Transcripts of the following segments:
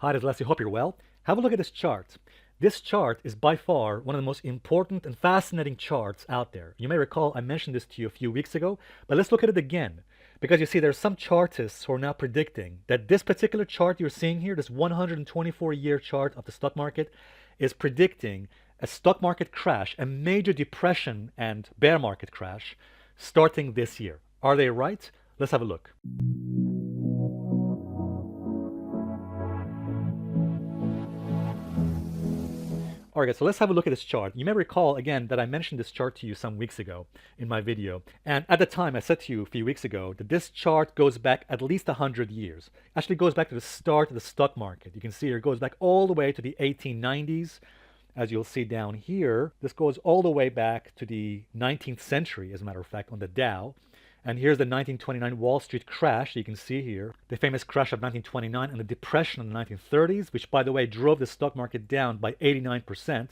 Hi, this is Alessio. Hope you're well. Have a look at this chart. This chart is by far one of the most important and fascinating charts out there. You may recall I mentioned this to you a few weeks ago, but let's look at it again. Because you see, there are some chartists who are now predicting that this particular chart you're seeing here, this 124-year chart of the stock market, is predicting a stock market crash, a major depression and bear market crash starting this year. Are they right? Let's have a look. All right, guys, so let's have a look at this chart. You may recall, again, that I mentioned this chart to you some weeks ago in my video. And at the time, I said to you a few weeks ago that this chart goes back at least 100 years. Actually goes back to the start of the stock market. You can see here, it goes back all the way to the 1890s. As you'll see down here, this goes all the way back to the 19th century, as a matter of fact, on the Dow. And here's the 1929 Wall Street crash. You can see here the famous crash of 1929 and the depression of the 1930s, which, by the way, drove the stock market down by 89%.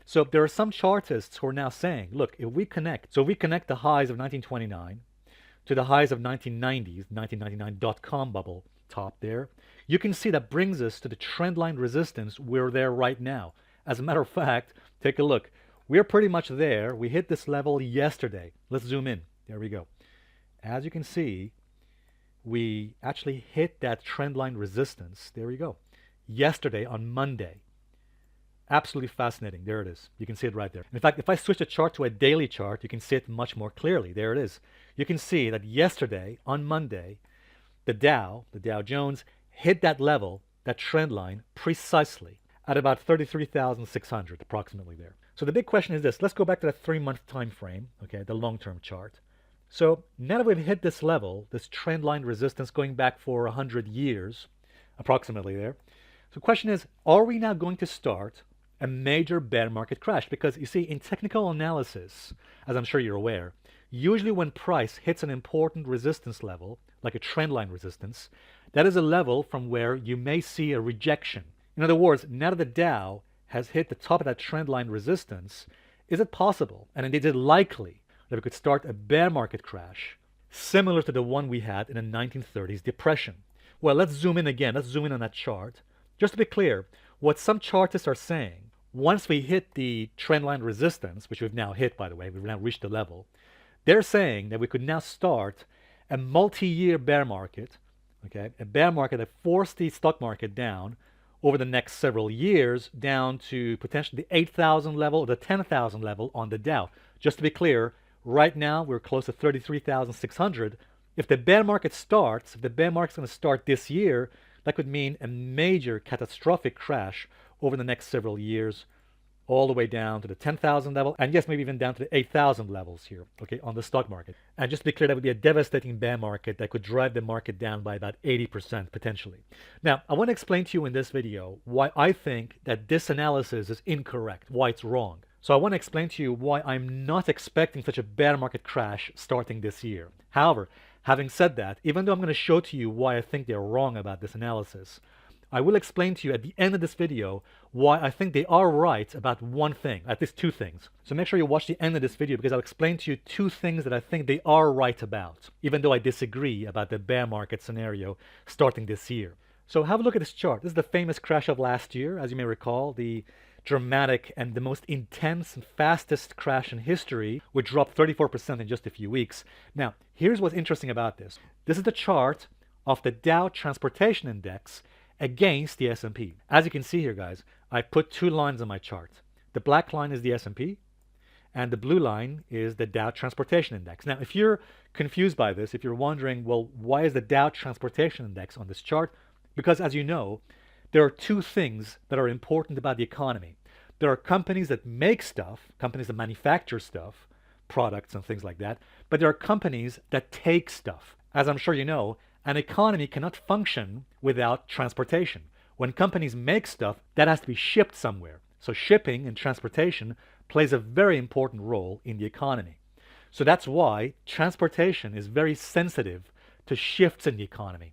So there are some chartists who are now saying, look, if we connect the highs of 1929 to the highs of 1990s, 1999 dot-com bubble top there, you can see that brings us to the trendline resistance. We're there right now. As a matter of fact, take a look. We're pretty much there. We hit this level yesterday. Let's zoom in. There we go. As you can see, we actually hit that trendline resistance. There we go. Yesterday on Monday. Absolutely fascinating. There it is. You can see it right there. In fact, if I switch the chart to a daily chart, you can see it much more clearly. There it is. You can see that yesterday on Monday, the Dow Jones, hit that level, that trend line, precisely at about 33,600 approximately there. So the big question is this. Let's go back to that 3-month time frame, okay, the long-term chart. So now that we've hit this level, this trend line resistance going back for 100 years, approximately there. So the question is, are we now going to start a major bear market crash? Because you see, in technical analysis, as I'm sure you're aware, usually when price hits an important resistance level, like a trend line resistance, that is a level from where you may see a rejection. In other words, now that the Dow has hit the top of that trend line resistance, is it possible, and indeed is it likely, that we could start a bear market crash similar to the one we had in the 1930s depression? Well, let's zoom in again. Let's zoom in on that chart. Just to be clear, what some chartists are saying, once we hit the trendline resistance, which we've now hit, by the way, we've now reached the level, they're saying that we could now start a multi-year bear market, okay, a bear market that forced the stock market down over the next several years down to potentially the 8,000 level or the 10,000 level on the Dow. Just to be clear, right now, we're close to 33,600. If the bear market starts, if the bear market's going to start this year, that could mean a major catastrophic crash over the next several years, all the way down to the 10,000 level, and yes, maybe even down to the 8,000 levels here, okay, on the stock market. And just to be clear, that would be a devastating bear market that could drive the market down by about 80% potentially. Now, I want to explain to you in this video why I think that this analysis is incorrect, why it's wrong. So I want to explain to you why I'm not expecting such a bear market crash starting this year. However, having said that, even though I'm going to show to you why I think they're wrong about this analysis, I will explain to you at the end of this video why I think they are right about one thing, at least two things. So make sure you watch the end of this video because I'll explain to you two things that I think they are right about, even though I disagree about the bear market scenario starting this year. So have a look at this chart. This is the famous crash of last year, as you may recall, the dramatic and the most intense and fastest crash in history, which dropped 34% in just a few weeks. Now, here's what's interesting about this. This is the chart of the Dow Transportation Index against the S&P. As you can see here, guys, I put two lines on my chart. The black line is the S&P, and the blue line is the Dow Transportation Index. Now, if you're confused by this, if you're wondering, well, why is the Dow Transportation Index on this chart? Because as you know, there are two things that are important about the economy. There are companies that make stuff, companies that manufacture stuff, products and things like that, but there are companies that take stuff. As I'm sure you know, an economy cannot function without transportation. When companies make stuff, that has to be shipped somewhere. So shipping and transportation plays a very important role in the economy. So that's why transportation is very sensitive to shifts in the economy.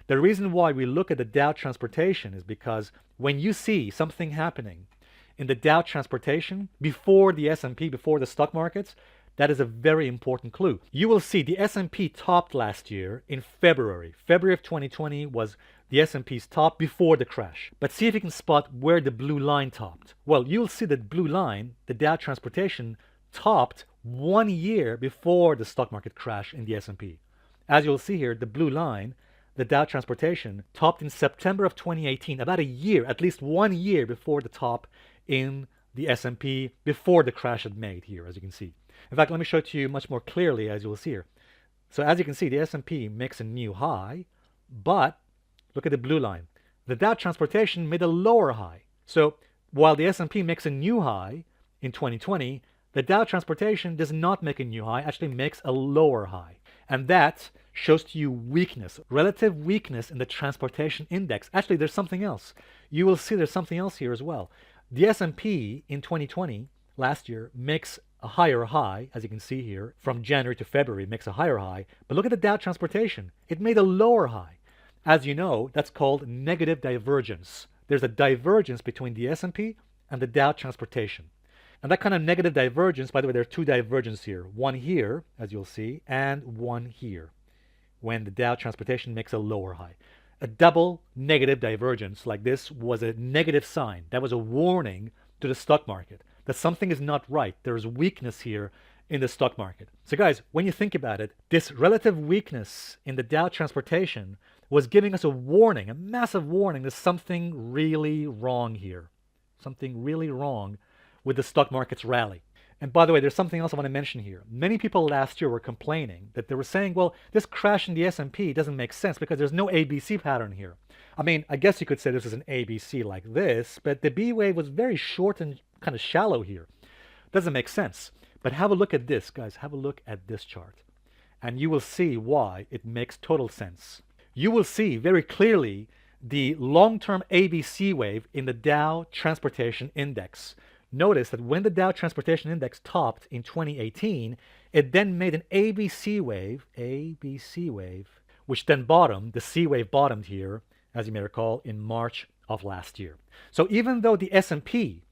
The reason why we look at the Dow Transportation is because when you see something happening in the Dow Transportation before the S&P, before the stock markets, that is a very important clue. You will see the S&P topped last year in February. February of 2020 was the S&P's top before the crash. But see if you can spot where the blue line topped. Well, you'll see that blue line, the Dow Transportation, topped 1 year before the stock market crash in the S&P. As you'll see here, the blue line, the Dow Transportation, topped in September of 2018, about a year, at least 1 year before the top in the S&P, before the crash had made here, as you can see. In fact, let me show it to you much more clearly, as you'll see here. So as you can see, the S&P makes a new high, but look at the blue line. The Dow Transportation made a lower high. So while the S&P makes a new high in 2020, the Dow Transportation does not make a new high, actually makes a lower high. And that shows to you weakness, relative weakness in the transportation index. Actually, there's something else. You will see there's something else here as well. The S&P in 2020, last year, makes a higher high, as you can see here, from January to February, makes a higher high. But look at the Dow Transportation. It made a lower high. As you know, that's called negative divergence. There's a divergence between the S&P and the Dow Transportation. And that kind of negative divergence, by the way, there are two divergences here. One here, as you'll see, and one here, when the Dow Transportation makes a lower high. A double negative divergence like this was a negative sign. That was a warning to the stock market that something is not right. There's weakness here in the stock market. So guys, when you think about it, this relative weakness in the Dow Transportation was giving us a warning, a massive warning that something really wrong here. Something really wrong with the stock market's rally. And by the way, there's something else I want to mention here. Many people last year were complaining that they were saying, well, this crash in the S&P doesn't make sense because there's no ABC pattern here. I mean, I guess you could say this is an ABC like this, but the B wave was very short and kind of shallow here. Doesn't make sense. But have a look at this, guys. Have a look at this chart. And you will see why it makes total sense. You will see very clearly the long-term ABC wave in the Dow Transportation Index. Notice that when the Dow Transportation Index topped in 2018, it then made an ABC wave, which then bottomed, the C wave bottomed here, as you may recall, in March of last year. So even though the S&P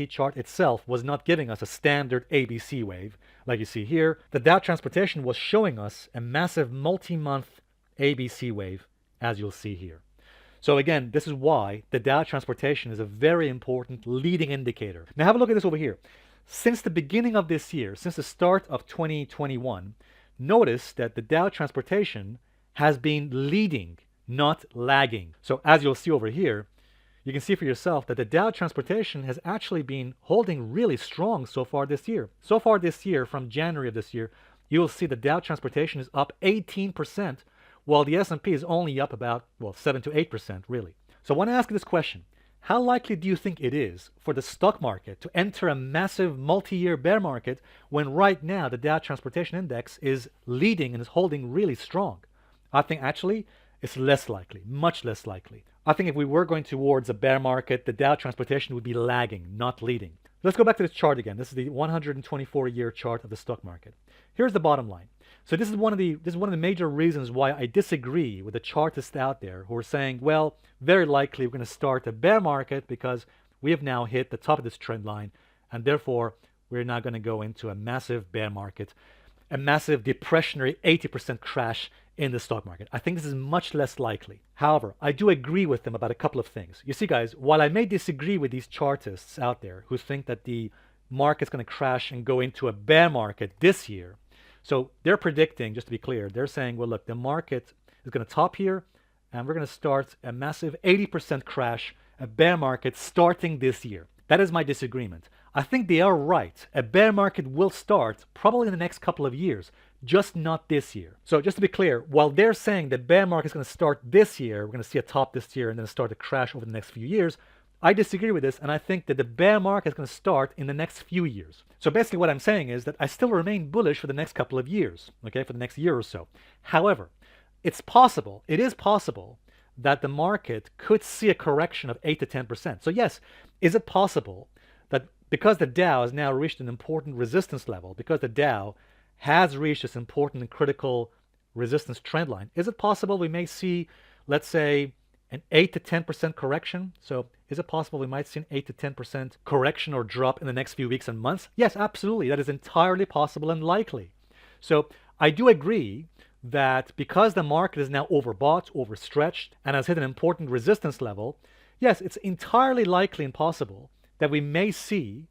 chart itself was not giving us a standard ABC wave, like you see here, the Dow Transportation was showing us a massive multi-month ABC wave, as you'll see here. So again, this is why the Dow Transportation is a very important leading indicator. Now have a look at this over here. Since the beginning of this year, since the start of 2021, notice that the Dow Transportation has been leading, not lagging. So as you'll see over here, you can see for yourself that the Dow Transportation has actually been holding really strong so far this year. So far this year, from January of this year, you'll see the Dow Transportation is up 18%, while the S&P is only up about, 7 to 8%, really. So I want to ask you this question. How likely do you think it is for the stock market to enter a massive multi-year bear market when right now the Dow Transportation Index is leading and is holding really strong? I think actually it's less likely, much less likely. I think if we were going towards a bear market, the Dow Transportation would be lagging, not leading. Let's go back to this chart again. This is the 124-year chart of the stock market. Here's the bottom line. So this is one of the major reasons why I disagree with the chartists out there who are saying, well, very likely we're going to start a bear market because we have now hit the top of this trend line, and therefore we're now going to go into a massive bear market, a massive depressionary 80% crash in the stock market. I think this is much less likely. However, I do agree with them about a couple of things. You see, guys, while I may disagree with these chartists out there who think that the market's going to crash and go into a bear market this year, so they're predicting, just to be clear, they're saying, well, look, the market is going to top here, and we're going to start a massive 80% crash, a bear market starting this year. That is my disagreement. I think they are right. A bear market will start probably in the next couple of years, just not this year. So just to be clear, while they're saying the bear market is going to start this year, we're going to see a top this year and then start to crash over the next few years, I disagree with this, and I think that the bear market is going to start in the next few years. So basically what I'm saying is that I still remain bullish for the next couple of years, okay, for the next year or so. However, it is possible that the market could see a correction of 8 to 10%. So yes, is it possible that because the Dow has now reached an important resistance level, because the Dow has reached this important and critical resistance trend line, is it possible we may see, let's say, an 8 to 10% correction? So is it possible we might see an 8 to 10% correction or drop in the next few weeks and months? Yes, absolutely. That is entirely possible and likely. So I do agree that because the market is now overbought, overstretched, and has hit an important resistance level, yes, it's entirely likely and possible that we may see,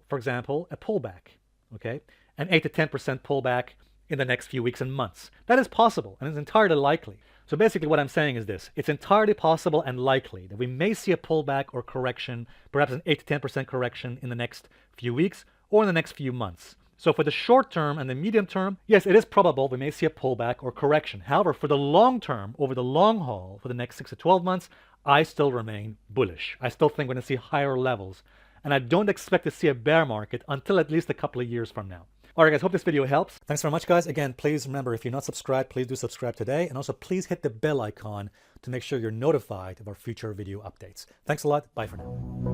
for example, a pullback, okay? An 8 to 10% pullback in the next few weeks and months. That is possible, and it's entirely likely. So basically what I'm saying is this: it's entirely possible and likely that we may see a pullback or correction, perhaps an 8 to 10% correction in the next few weeks or in the next few months. So for the short term and the medium term, yes, it is probable we may see a pullback or correction. However, for the long term, over the long haul, for the next 6 to 12 months, I still remain bullish. I still think we're going to see higher levels. And I don't expect to see a bear market until at least a couple of years from now. All right, guys, hope this video helps. Thanks very much, guys. Again, please remember, if you're not subscribed, please do subscribe today. And also, please hit the bell icon to make sure you're notified of our future video updates. Thanks a lot. Bye for now.